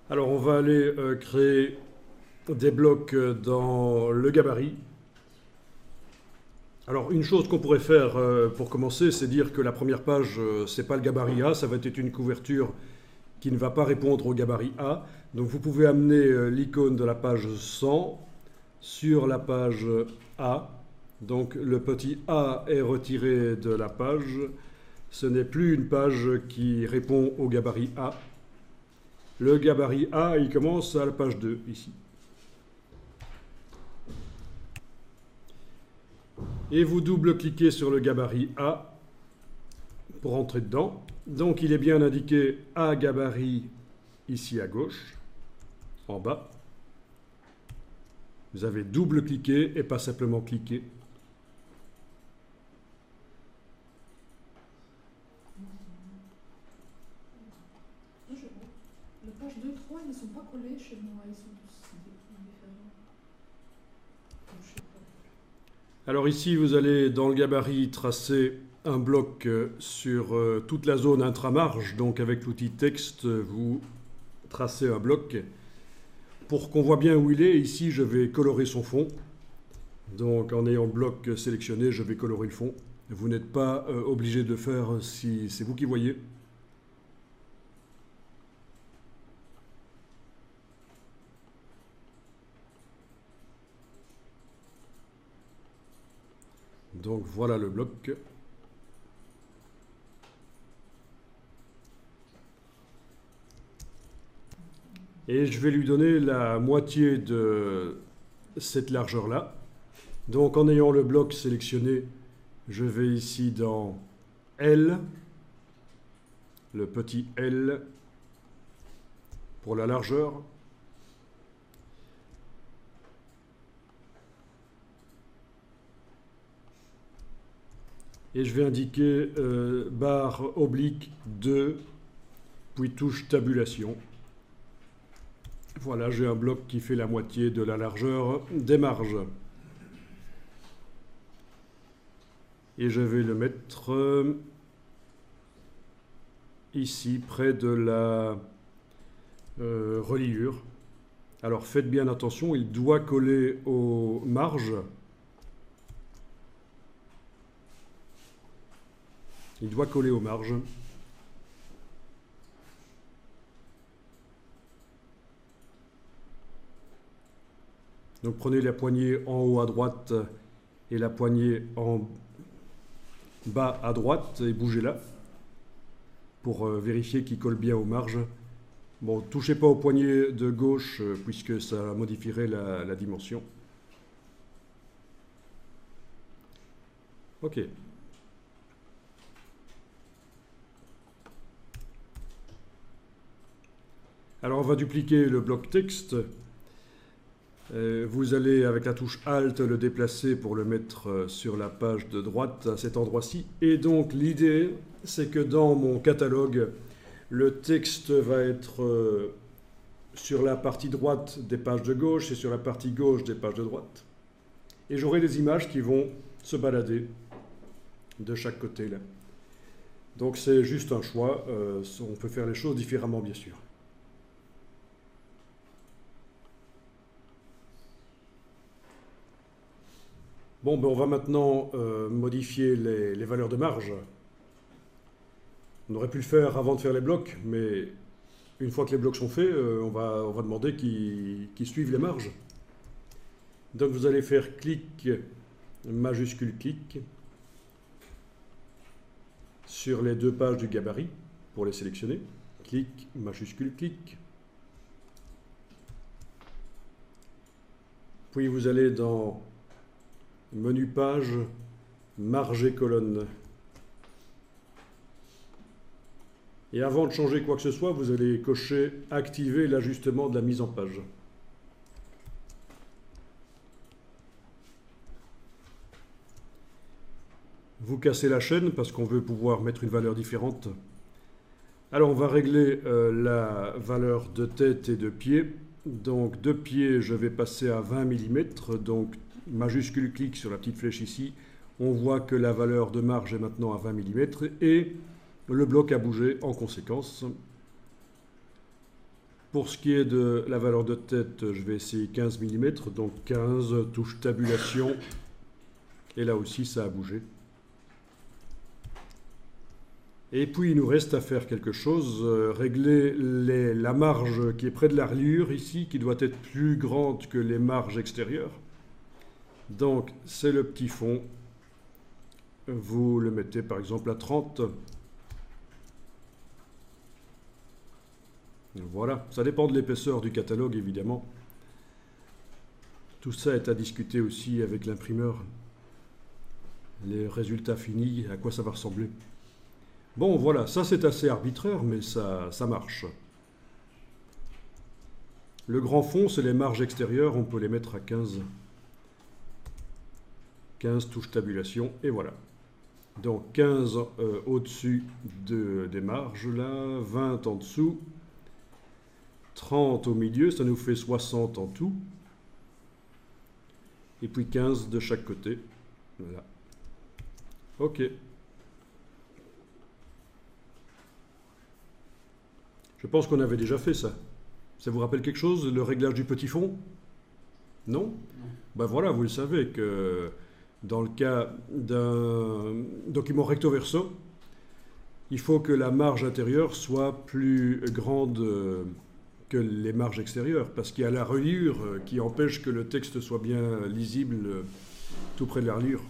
Alors on va aller créer des blocs dans le gabarit. Alors une chose qu'on pourrait faire pour commencer, c'est dire que la première page, c'est pas le gabarit A, ça va être une couverture qui ne va pas répondre au gabarit A. Donc vous pouvez amener l'icône de la page 100 sur la page A. Donc le petit A est retiré de la page. Ce n'est plus une page qui répond au gabarit A. Le gabarit A, il commence à la page 2, ici. Et vous double-cliquez sur le gabarit A pour entrer dedans. Donc il est bien indiqué A gabarit ici à gauche, en bas. Vous avez double-cliqué et pas simplement cliqué. Les pages 2 et 3, ils ne sont pas collés chez moi, ils sont tous différents. Je sais pas. Alors ici, vous allez dans le gabarit tracer un bloc sur toute la zone intramarge. Donc avec l'outil texte, vous tracez un bloc. Pour qu'on voit bien où il est, ici, je vais colorer son fond. Donc en ayant le bloc sélectionné, je vais colorer le fond. Vous n'êtes pas obligé de le faire si c'est vous qui voyez. Donc voilà le bloc. Et je vais lui donner la moitié de cette largeur-là. Donc en ayant le bloc sélectionné, je vais ici dans L, le petit L pour la largeur. Et je vais indiquer barre oblique 2, puis touche tabulation. Voilà, j'ai un bloc qui fait la moitié de la largeur des marges. Et je vais le mettre ici, près de la reliure. Alors faites bien attention, il doit coller aux marges. Il doit coller aux marges. Donc prenez la poignée en haut à droite et la poignée en bas à droite et bougez-la pour vérifier qu'il colle bien aux marges. Bon, touchez pas aux poignées de gauche puisque ça modifierait la dimension. Ok. Alors on va dupliquer le bloc texte. Vous allez avec la touche Alt le déplacer pour le mettre sur la page de droite à cet endroit-ci. Et donc l'idée, c'est que dans mon catalogue, le texte va être sur la partie droite des pages de gauche et sur la partie gauche des pages de droite. Et j'aurai des images qui vont se balader de chaque côté là. Donc c'est juste un choix. On peut faire les choses différemment, bien sûr. Bon, ben on va maintenant modifier les valeurs de marge. On aurait pu le faire avant de faire les blocs, mais une fois que les blocs sont faits, on va demander qu'ils suivent les marges. Donc vous allez faire clic, majuscule clic, sur les deux pages du gabarit pour les sélectionner. Clic, majuscule clic. Puis vous allez dans menu page, marge et colonne. Et avant de changer quoi que ce soit, vous allez cocher activer l'ajustement de la mise en page. Vous cassez la chaîne parce qu'on veut pouvoir mettre une valeur différente. Alors on va régler la valeur de tête et de pied. Donc de pied, je vais passer à 20 mm. Donc majuscule clic sur la petite flèche ici. On voit que la valeur de marge est maintenant à 20 mm et le bloc a bougé en conséquence. Pour ce qui est de la valeur de tête, je vais essayer 15 mm, donc 15, touche tabulation, et là aussi ça a bougé. Et puis il nous reste à faire quelque chose, régler la marge qui est près de la reliure ici, qui doit être plus grande que les marges extérieures. Donc c'est le petit fond, vous le mettez par exemple à 30. Voilà, ça dépend de l'épaisseur du catalogue évidemment. Tout ça est à discuter aussi avec l'imprimeur. Les résultats finis, à quoi ça va ressembler. Bon voilà, ça c'est assez arbitraire mais ça marche. Le grand fond, c'est les marges extérieures, on peut les mettre à 15. 15 touches tabulation et voilà. Donc 15 au-dessus des marges là, 20 en dessous. 30 au milieu, ça nous fait 60 en tout. Et puis 15 de chaque côté. Voilà. Ok. Je pense qu'on avait déjà fait ça. Ça vous rappelle quelque chose, le réglage du petit fond? Non? Non. Ben voilà, vous le savez que dans le cas d'un document recto verso, il faut que la marge intérieure soit plus grande que les marges extérieures, parce qu'il y a la reliure qui empêche que le texte soit bien lisible tout près de la reliure.